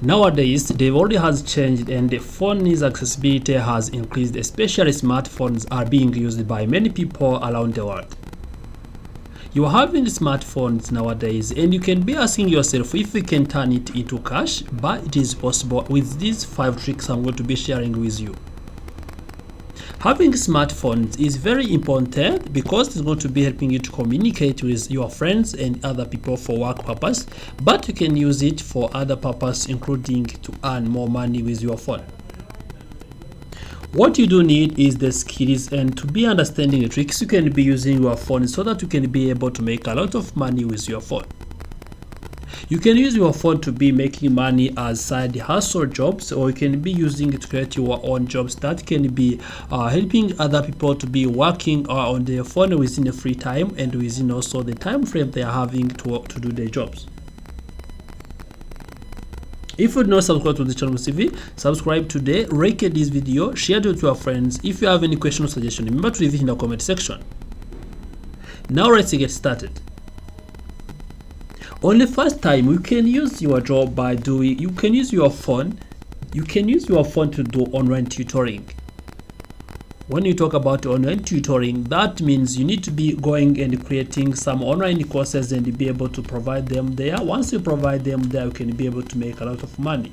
Nowadays, the world has changed and the phone's accessibility has increased, especially smartphones are being used by many people around the world. You are having smartphones nowadays and you can be asking yourself if you can turn it into cash, but it is possible with these 5 tricks I'm going to be sharing with you. Having smartphones is very important because it's going to be helping you to communicate with your friends and other people for work purpose, but you can use it for other purpose, including to earn more money with your phone. What you do need is the skills and to be understanding the tricks you can be using your phone so that you can be able to make a lot of money with your phone. You can use your phone to be making money as side hustle jobs, or you can be using it to create your own jobs that can be helping other people to be working on their phone within a free time and within also the time frame they are having to do their jobs. If you do not subscribe to the channel TV, subscribe today, rate this video, share it with your friends. If you have any question or suggestion, remember to leave it in the comment section. Now let's get started. On the first time, you can use your job by doing, you can use your phone to do online tutoring. When you talk about online tutoring, that means you need to be going and creating some online courses and be able to provide them there. Once you provide them there, you can be able to make a lot of money.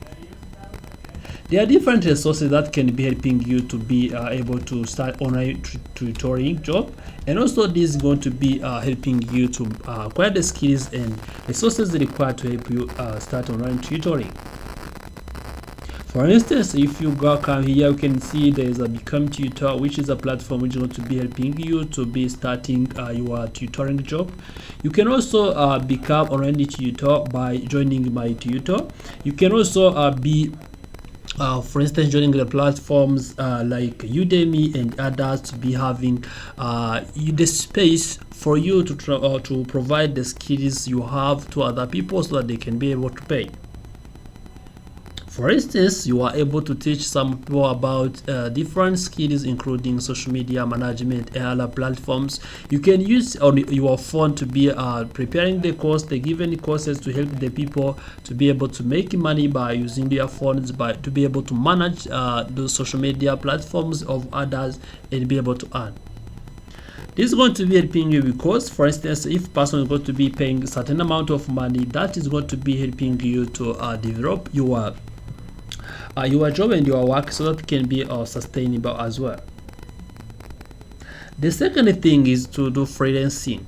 There are different resources that can be helping you to be able to start online tutoring job, and also this is going to be helping you to acquire the skills and resources required to help you start online tutoring. For instance, if you come here, you can see there is a Become Tutor, which is a platform which is going to be helping you to be starting your tutoring job. You can also become online tutor by joining my tutor. You can also be for instance, joining the platforms like Udemy and others to be having the space for you to provide the skills you have to other people so that they can be able to pay. For instance, you are able to teach some people about different skills, including social media management and other platforms. You can use on your phone to be preparing the course, the given courses to help the people to be able to make money by using their phones, to be able to manage those social media platforms of others and be able to earn. This is going to be helping you because, for instance, if a person is going to be paying a certain amount of money, that is going to be helping you to develop your job and your work so that it can be sustainable as well. The second thing is to do freelancing.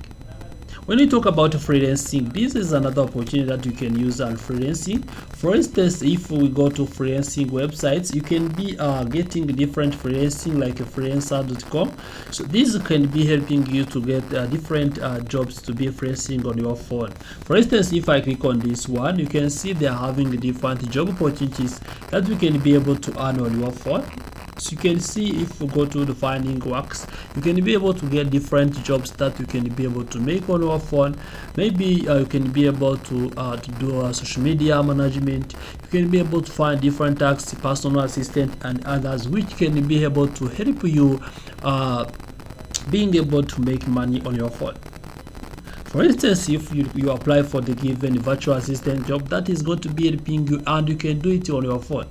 When you talk about freelancing, this is another opportunity that you can use on freelancing. For instance, if we go to freelancing websites, you can be getting different freelancing like freelancer.com. So this can be helping you to get different jobs to be freelancing on your phone. For instance, if I click on this one, you can see they are having different job opportunities that you can be able to earn on your phone. So you can see if you go to the finding works, you can be able to get different jobs that you can be able to make on your phone. Maybe you can be able to do social media management. You can be able to find different tasks, personal assistant and others, which can be able to help you being able to make money on your phone. For instance, if you apply for the given virtual assistant job, that is going to be helping you and you can do it on your phone.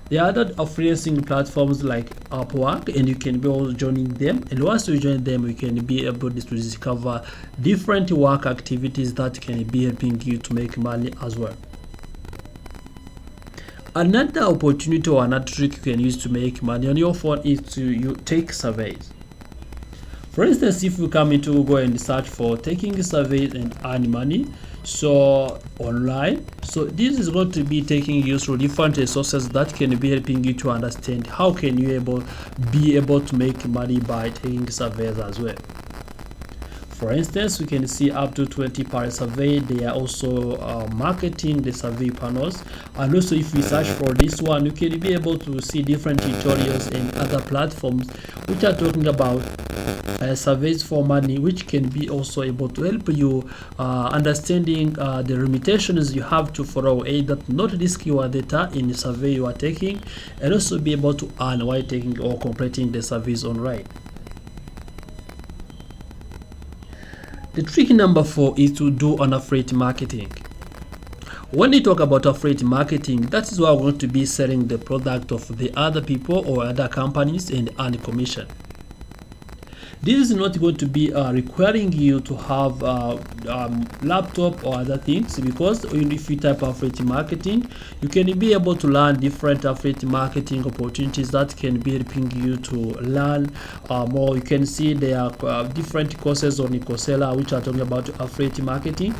There are other freelancing platforms like Upwork, and you can be also joining them. And once you join them, you can be able to discover different work activities that can be helping you to make money as well. Another opportunity or another trick you can use to make money on your phone is to take surveys. For instance, if you come into Google and search for taking surveys and earn money, so online, so this is going to be taking you through different resources that can be helping you to understand how can you be able to make money by taking surveys as well. For instance, we can see up to 20 per survey. They are also marketing the survey panels, and also if you search for this one, you can be able to see different tutorials and other platforms which are talking about surveys for money, which can be also able to help you understanding the limitations you have to follow, either not risk your data in the survey you are taking, and also be able to earn while taking or completing the surveys online. The trick number 4 is to do on affiliate marketing. When you talk about affiliate marketing, that is where we're going to be selling the product of the other people or other companies and earn commission. This is not going to be requiring you to have a laptop or other things, because if you type affiliate marketing, you can be able to learn different affiliate marketing opportunities that can be helping you to learn more. You can see there are different courses on Coursera which are talking about affiliate marketing.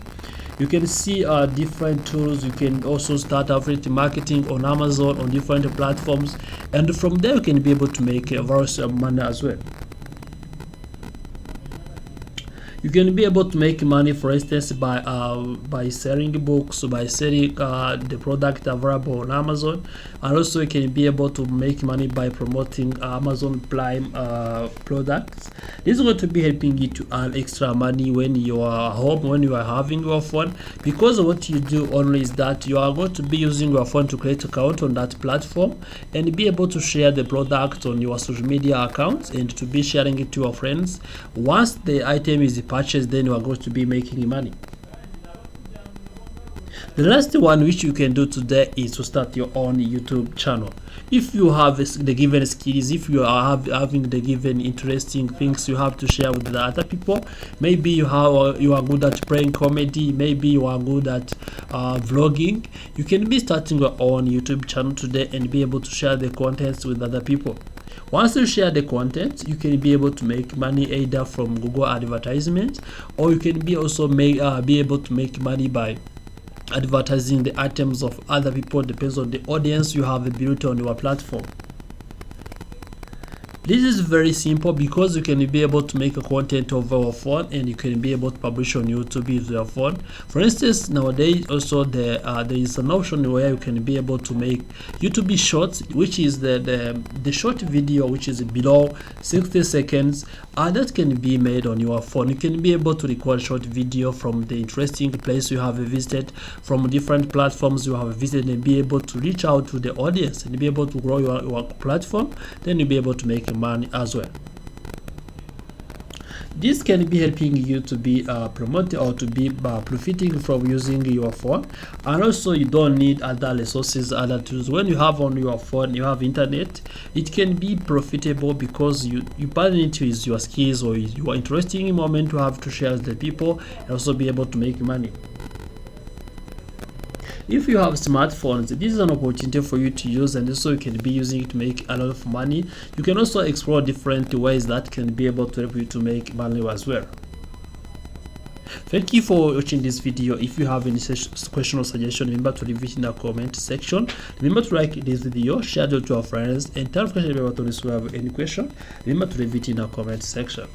You can see different tools. You can also start affiliate marketing on Amazon, on different platforms, and from there you can be able to make various money as well. You can be able to make money, for instance, by selling books, by selling the product available on Amazon, and also you can be able to make money by promoting Amazon Prime products. This is going to be helping you to earn extra money when you are home, when you are having your phone, because what you do only is that you are going to be using your phone to create an account on that platform and be able to share the product on your social media accounts and to be sharing it to your friends. Once the item is purchased, then you are going to be making money. The last one which you can do today is to start your own YouTube channel. If you have the given skills, if you are having the given interesting things you have to share with the other people, maybe you are good at playing comedy, maybe you are good at vlogging, you can be starting your own YouTube channel today and be able to share the contents with other people. Once you share the content, you can be able to make money either from Google advertisements, or you can be also be able to make money by advertising the items of other people. Depends on the audience you have built on your platform. This is very simple because you can be able to make a content over your phone and you can be able to publish on YouTube with your phone. For instance, nowadays also there is an option where you can be able to make YouTube shorts, which is the short video which is below 60 seconds, that can be made on your phone. You can be able to record short video from the interesting place you have visited, from different platforms you have visited, and be able to reach out to the audience and be able to grow your platform. Then you'll be able to make money as well. This can be helping you to be promoted or to be profiting from using your phone, and also you don't need other resources, other tools. When you have on your phone, you have internet, it can be profitable because you burn it with your skills or your interesting moment to have to share with the people and also be able to make money. If you have smartphones, this is an opportunity for you to use, and also you can be using it to make a lot of money. You can also explore different ways that can be able to help you to make money as well. Thank you for watching this video. If you have any question or suggestion, remember to leave it in the comment section. Remember to like this video, share it to your friends, and tell us if you have any question. Remember to leave it in the comment section.